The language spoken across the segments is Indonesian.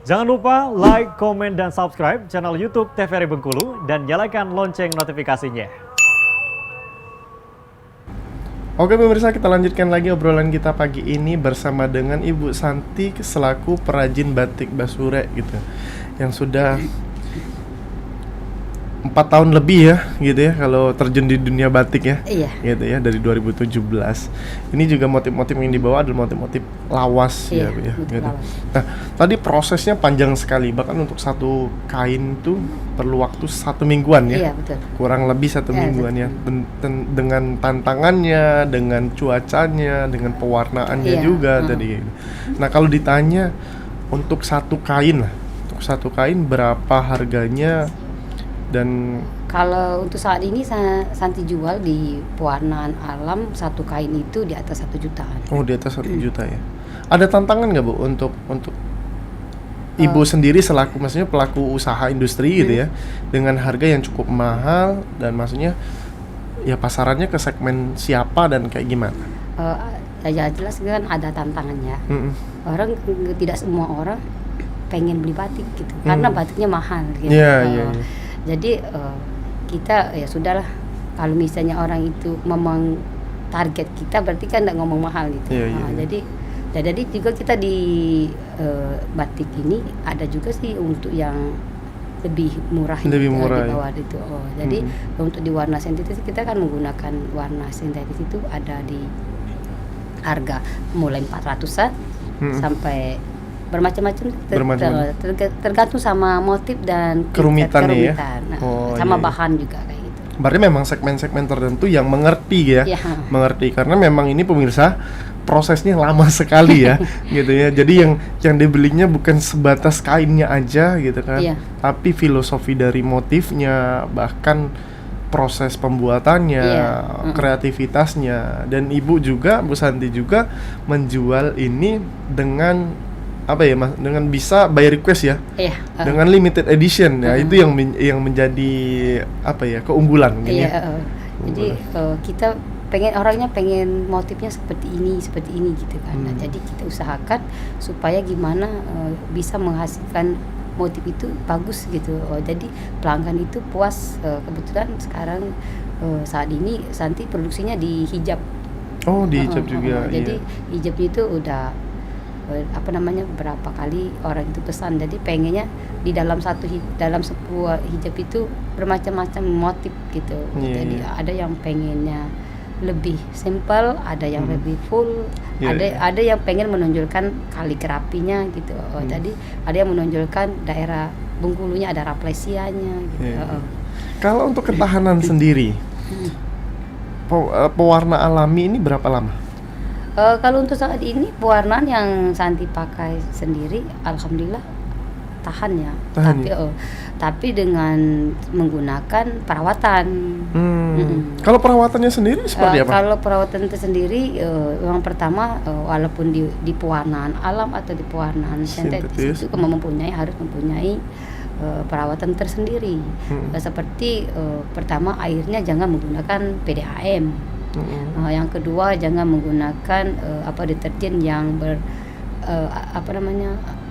Jangan lupa like, komen, dan subscribe channel YouTube TVRI Bengkulu dan nyalakan lonceng notifikasinya. Oke pemirsa, kita lanjutkan lagi obrolan kita pagi ini bersama dengan Ibu Santi selaku perajin batik Basure gitu, yang sudah 4 tahun lebih ya gitu ya kalau terjun di dunia batik ya. Iya. Gitu ya, dari 2017. Ini juga motif-motif yang dibawa adalah motif-motif lawas Iya, ya, motif gitu. lawas. Nah, tadi prosesnya panjang sekali, bahkan untuk satu kain tuh perlu waktu 1 mingguan ya. Iya, betul. Kurang lebih 1 mingguan ya. Dengan tantangannya, dengan cuacanya, dengan pewarnaannya Iya. juga tadi. Nah, kalau ditanya untuk satu kain berapa harganya? Dan Kalau untuk saat ini Santi jual di pewarnaan alam satu kain itu di atas 1 jutaan. di atas 1 juta ya. Ada tantangan nggak Bu untuk Ibu sendiri selaku maksudnya pelaku usaha industri gitu ya, dengan harga yang cukup mahal dan maksudnya ya pasarannya ke segmen siapa dan kayak gimana? Ya jelas kan ada tantangannya. Orang tidak semua orang pengen beli batik gitu karena batiknya mahal gitu. Iya. Jadi kita ya sudahlah, kalau misalnya orang itu memang target kita berarti kan nggak ngomong mahal gitu. Iya. Jadi juga kita di batik ini ada juga sih untuk yang lebih murah, Lebih murah, di bawah itu. Jadi untuk di warna sintetis kita kan menggunakan warna sintetis itu ada di harga mulai 400-an sampai bermacam-macam tergantung sama motif dan kerumitannya ya. Nah, sama bahan juga kayak gitu. Berarti memang segmen-segmen tertentu yang mengerti ya. Mengerti karena memang ini pemirsa prosesnya lama sekali ya gitu ya. Jadi yang dibelinya bukan sebatas kainnya aja gitu kan. Tapi filosofi dari motifnya, bahkan proses pembuatannya, kreativitasnya. Dan Ibu juga, Bu Santi juga menjual ini dengan apa ya Mas, dengan bisa by request ya, dengan limited edition ya, itu yang menjadi apa ya keunggulan mungkin ya. Jadi kita orangnya pengen motifnya seperti ini gitu kan. Nah, jadi kita usahakan supaya gimana bisa menghasilkan motif itu bagus gitu. Jadi pelanggan itu puas. Kebetulan sekarang saat ini Santi produksinya di hijab. Di hijab juga. Jadi hijabnya itu udah berapa kali orang itu pesan. Jadi pengennya di dalam sebuah hijab itu bermacam-macam motif gitu. Jadi ada yang pengennya lebih simple, ada yang lebih full, ada yang pengen menonjolkan kaligrafinya gitu. Jadi ada yang menonjolkan daerah Bengkulunya, ada raplesianya gitu. Kalau untuk ketahanan sendiri, pewarna alami ini berapa lama? Kalau untuk saat ini pewarnaan yang Santi pakai sendiri, alhamdulillah tahan ya. Tapi dengan menggunakan perawatan. Kalau perawatannya sendiri seperti apa? Kalau perawatan itu sendiri, yang pertama walaupun di pewarnaan alam atau di pewarnaan sintetis itu harus mempunyai perawatan tersendiri. Seperti pertama, airnya jangan menggunakan PDAM. Yang kedua, jangan menggunakan deterjen yang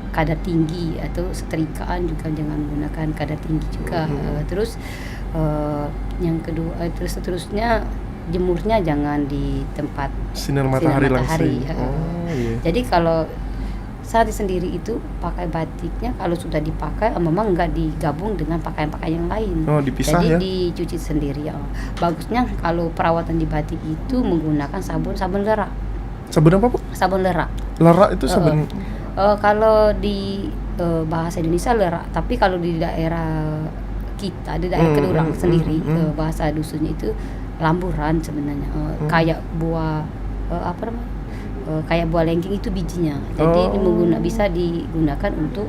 kadar tinggi, atau setrikaan juga jangan menggunakan kadar tinggi juga. Terus yang kedua, seterusnya jemurnya jangan di tempat sinar matahari langsung. Jadi kalau Santi sendiri itu pakai batiknya kalau sudah dipakai memang nggak digabung dengan pakaian-pakaian yang lain. Dipisah. Jadi ya? dicuci sendiri. Bagusnya kalau perawatan di batik itu menggunakan sabun lerak. Sabun apa Bu? Sabun lerak. Lerak itu sabun. Kalau di bahasa Indonesia lerak, tapi kalau di daerah kita, di daerah Kedurang sendiri, bahasa dusunnya itu lamburan sebenarnya. Kayak buah kayak buah lengking itu bijinya. Jadi bisa digunakan untuk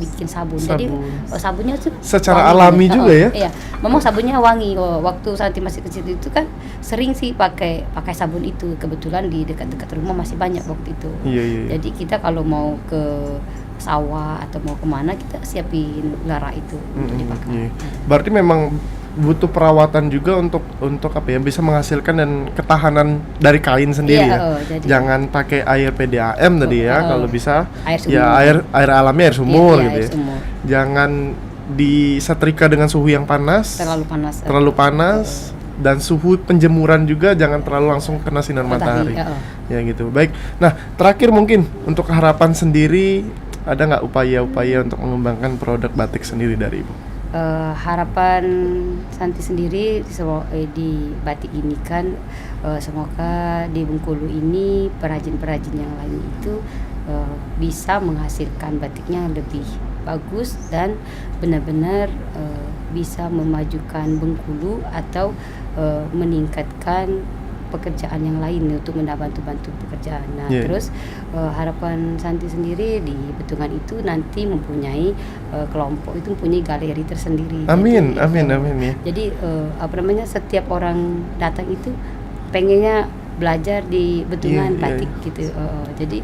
bikin sabun. Jadi sabunnya tuh secara wangi, alami juga ya. Iya, memang sabunnya wangi. Waktu Santi masih kecil itu kan sering sih pakai sabun itu. Kebetulan di dekat-dekat rumah masih banyak waktu itu. Iya. Jadi kita kalau mau ke sawah atau mau kemana kita siapin lara itu untuk dipakai. Berarti memang butuh perawatan juga untuk apa ya, bisa menghasilkan dan ketahanan dari kain sendiri ya. Jadi Jangan pakai air PDAM tadi ya, kalau bisa air sumur. ya air alami, air sumur gitu air ya. sumur. Jangan disetrika dengan suhu yang panas. Terlalu panas. Dan suhu penjemuran juga jangan terlalu langsung kena sinar matahari. Ya gitu. Baik. Nah, terakhir mungkin untuk harapan sendiri, ada nggak upaya-upaya untuk mengembangkan produk batik sendiri dari Ibu? Harapan Santi sendiri di batik ini kan, semoga di Bengkulu ini perajin-perajin yang lain itu bisa menghasilkan batiknya lebih bagus dan benar-benar bisa memajukan Bengkulu atau meningkatkan pekerjaan yang lain untuk bantu pekerjaan. Nah, terus harapan Santi sendiri di Betungan itu nanti mempunyai kelompok itu mempunyai galeri tersendiri. Amin, jadi, amin ya. Jadi setiap orang datang itu pengennya belajar di Betungan batik gitu. Jadi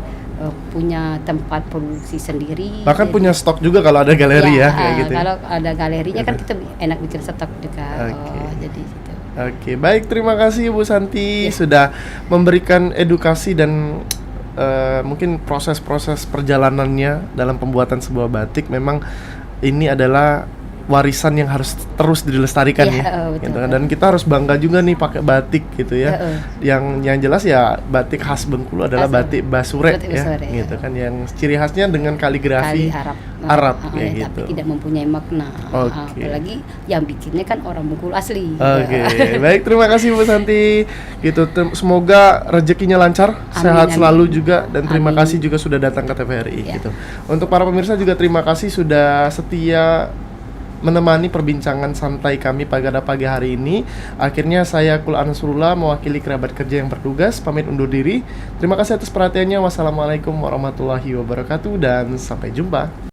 punya tempat produksi sendiri. Bahkan punya stok juga kalau ada galeri ya, kayak gitu. Kalau ada galerinya kan kita enak bikin stok juga. Jadi gitu. Oke, baik, terima kasih Bu Santi sudah memberikan edukasi dan mungkin proses-proses perjalanannya dalam pembuatan sebuah batik. Memang ini adalah warisan yang harus terus dilestarikan gitu kan. Dan kita harus bangga juga nih pakai batik gitu ya. Yang jelas ya batik khas Bengkulu adalah batik Basure gitu kan, yang ciri khasnya dengan kaligrafi Arab gitu. Tapi tidak mempunyai makna. Apalagi yang bikinnya kan orang Bengkulu asli. Baik, terima kasih Bu Santi. Gitu, semoga rezekinya lancar, sehat selalu juga, dan terima kasih juga sudah datang ke TVRI gitu. Untuk para pemirsa juga terima kasih sudah setia menemani perbincangan santai kami pada pagi hari ini. Akhirnya saya Kul Ansrullah mewakili kerabat kerja yang bertugas pamit undur diri. Terima kasih atas perhatiannya. Wassalamualaikum warahmatullahi wabarakatuh dan sampai jumpa.